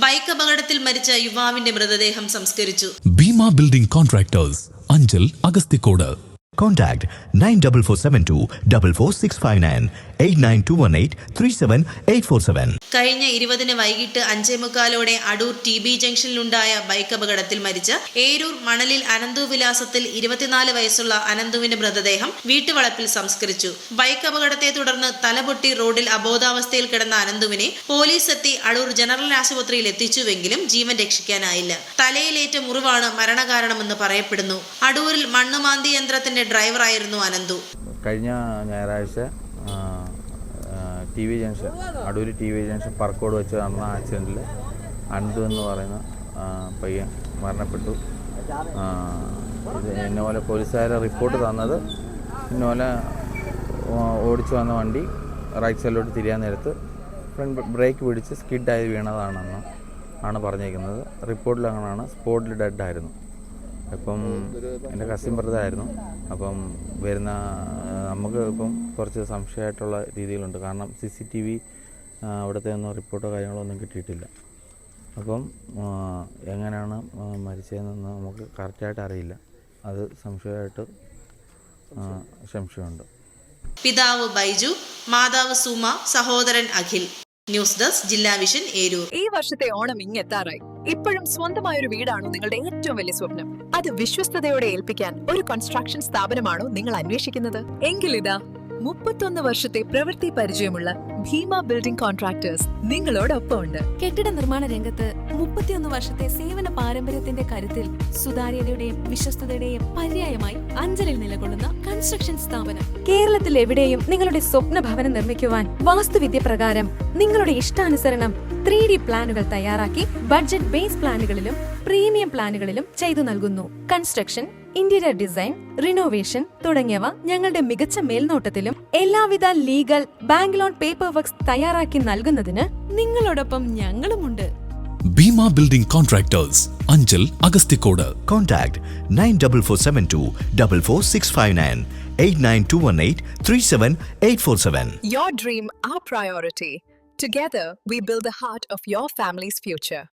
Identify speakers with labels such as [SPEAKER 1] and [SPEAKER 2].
[SPEAKER 1] Bike അപകടത്തിൽ മരിച്ച യുവാവിന്റെ മൃതദേഹം സംസ്കരിച്ചു.
[SPEAKER 2] Bheema building contractors, Anchal, Agasthikode.
[SPEAKER 3] Contact 94472 44659 89218 37847.
[SPEAKER 1] കഴിഞ്ഞ 20-ന് വൈകിട്ട് 5:45 അടൂർ TB ജംഗ്ഷനിലുണ്ടായ ബൈക്ക് അപകടത്തിൽ മരിച്ച ഏരൂർ മണലിൽ അനന്തു വിലാസത്തിൽ 24 വയസ്സുള്ള അനന്തുവിന്റെ മൃതദേഹം വീട്ടുവളപ്പിൽ സംസ്കരിച്ചു. ബൈക്ക് അപകടത്തെ തുടർന്ന് തലപൊട്ടി റോഡിൽ അബോധാവസ്ഥയിൽ കിടന്ന അനന്തുവിനെ പോലീസ് എത്തി അടൂർ ജനറൽ ആശുപത്രിയിൽ എത്തിച്ചുവെങ്കിലും ജീവൻ രക്ഷിക്കാനായില്ല. തലയിലേറ്റ മുറിവാണ് മരണകാരണമെന്ന് പറയപ്പെടുന്നു. അടൂരിൽ മണ്ണുമാന്തി യന്ത്രത്തിന്റെ ഡ്രൈവറായിരുന്നു അനന്തു.
[SPEAKER 4] കഴിഞ്ഞ ഞായറാഴ്ച TB junction, Adoor TB junction Parakode വെച്ച് നടന്ന ആക്സിഡൻറ്റിൽ അനന്തു എന്ന് പറയുന്ന പയ്യൻ മരണപ്പെട്ടു. ഇത് ഇന്നപോലെ പോലീസുകാരെ റിപ്പോർട്ട് തന്നത് ഇന്നപോലെ ഓടിച്ചു വന്ന വണ്ടി റൈറ്റ് സൈഡിലോട്ട് തിരിയാൻ നേരത്ത് ഫ്രണ്ട് ബ്രേക്ക് പിടിച്ച് സ്കിഡായി വീണതാണെന്ന് ആണ് പറഞ്ഞേക്കുന്നത്. റിപ്പോർട്ടിൽ അങ്ങനെയാണ്. സ്പോട്ടിൽ ഡെഡായിരുന്നു. ഇപ്പം എൻ്റെ കസിൻ ബ്രദറായിരുന്നു. അപ്പം വരുന്ന നമുക്ക് ഇപ്പം കുറച്ച് സംശയമായിട്ടുള്ള രീതിയിലുണ്ട്. കാരണം CCTV അവിടുത്തെ ഒന്നും റിപ്പോർട്ടോ കാര്യങ്ങളോ ഒന്നും കിട്ടിയിട്ടില്ല. അപ്പം എങ്ങനെയാണ് മരിച്ചതെന്ന് നമുക്ക് കറക്റ്റായിട്ട് അറിയില്ല. അത് സംശയമുണ്ട്.
[SPEAKER 1] പിതാവ് ബൈജു, മാതാവ് സുമ, സഹോദരൻ അഖിൽ. ന്യൂസ് ഡെസ്ക് ജില്ലാ വിഷൻ, ഏരൂർ.
[SPEAKER 5] ഈ വർഷത്തെ ഓണം ഇങ്ങെത്താറായി. ഇപ്പോഴും സ്വന്തമായൊരു വീടാണോ നിങ്ങളുടെ ഏറ്റവും വലിയ സ്വപ്നം? അത് വിശ്വസ്തയോടെ ഏൽപ്പിക്കാൻ ഒരു കൺസ്ട്രക്ഷൻ സ്ഥാപനമാണോ നിങ്ങൾ അന്വേഷിക്കുന്നത്? എങ്കിലിതാ 31 വർഷത്തെ പ്രവൃത്തി പരിചയമുള്ള ഭീമ ബിൽഡിംഗ് കോൺട്രാക്ടേഴ്സ് നിങ്ങളോടൊപ്പം ഉണ്ട്.
[SPEAKER 6] കെട്ടിട നിർമ്മാണ രംഗത്ത് 31 വർഷത്തെ സേവന പാരമ്പര്യത്തിന്റെ കരുത്തിൽ സുതാര്യതയുടെയും വിശ്വസ്തതയുടെയും പര്യായമായി അഞ്ചലിൽ നിലകൊള്ളുന്ന കൺസ്ട്രക്ഷൻ സ്ഥാപനം.
[SPEAKER 7] കേരളത്തിൽ എവിടെയും നിങ്ങളുടെ സ്വപ്ന ഭവനം നിർമ്മിക്കുവാൻ വാസ്തുവിദ്യ പ്രകാരം നിങ്ങളുടെ ഇഷ്ടാനുസരണം 3D പ്ലാനുകൾ തയ്യാറാക്കി ബഡ്ജറ്റ് ബേസ് പ്ലാനുകളിലും പ്രീമിയം പ്ലാനുകളിലും ചെയ്തു നൽകുന്നു. കൺസ്ട്രക്ഷൻ, ഇന്റീരിയർ ഡിസൈൻ, റിനോവേഷൻ തുടങ്ങിയവ ഞങ്ങളുടെ മികച്ച മേൽനോട്ടത്തിലും എല്ലാവിധ legal, bank loan, paper works തയ്യാറാക്കി നൽകുന്നതിന്
[SPEAKER 6] നിങ്ങളോടൊപ്പം ഞങ്ങളുമുണ്ട്.
[SPEAKER 2] Bhima building contractors, Anchal, Agasthikode.
[SPEAKER 3] Contact 94472 44659 89218 37847.
[SPEAKER 5] Your dream, our priority. Together, we build the heart of your family's future.